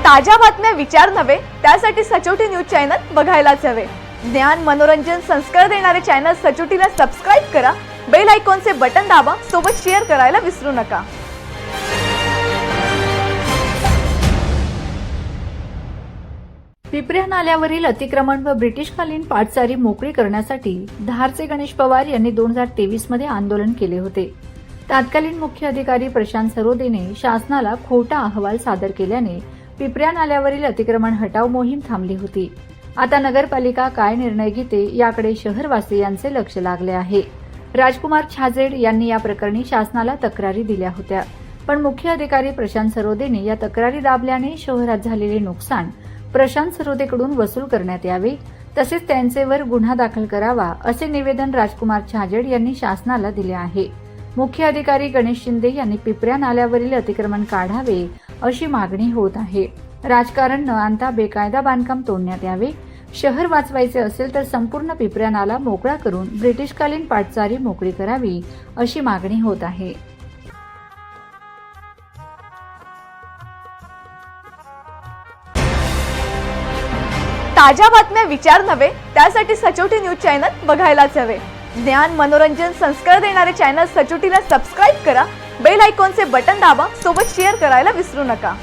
ताज्या बातम्या विचार नव्हे त्यासाठी सचोटी न्यूज चॅनल बघायलाच हवे। ज्ञान मनोरंजन संस्कार देणारे चॅनल सचोटीला सबस्क्राइब करा, बेल आयकॉनचे बटन दाबा, सोबत शेअर करायला विसरू नका। पिपऱ्या नाल्यावरील अतिक्रमण व ब्रिटिशकालीन पाटचारी मोकळी करण्यासाठी धारचे गणेश पवार यांनी 2023 मध्ये आंदोलन केले होते। तत्कालीन मुख्य अधिकारी प्रशांत सरोदेने शासनाला खोटा अहवाल सादर केल्याने पिपऱ्या नाल्यावरील अतिक्रमण हटाव मोहीम थांबली होती। आता नगरपालिका काय निर्णय घेते याकडे शहरवासियांचे लक्ष लागले आहे। राजकुमार छाजेड यांनी या प्रकरणी शासनाला तक्रारी दिल्या होत्या, पण मुख्य अधिकारी प्रशांत सरोदेने या तक्रारी दाबल्याने शहरात झालेले नुकसान प्रशांत सरोदेकडून वसूल करण्यात यावे, तसेच त्यांचेवर गुन्हा दाखल करावा असे निवेदन राजकुमार छाजेड यांनी शासनाला दिले आहे। मुख्य अधिकारी गणेश शिंदे यांनी पिपऱ्या नाल्यावरील अतिक्रमण काढावे अशी मागणी होत आहे। राजकारण न आणता बेकायदा बांधकाम तोडण्यात यावे। शहर वाचवायचे असेल तर संपूर्ण पिपऱ्या नाला मोकळा करून ब्रिटिशकालीन पाटचारी मोकळी करावी अशी मागणी होत आहे। ताज्या बातम्या विचार नव्हे त्यासाठी सचोटी न्यूज चॅनल बघायलाच हवे। ज्ञान मनोरंजन संस्कार देणारे चॅनल सचोटीला सबस्क्राइब करा, बेल आयकॉनचे बटन दाबा, सोबत शेअर करायला विसरू नका।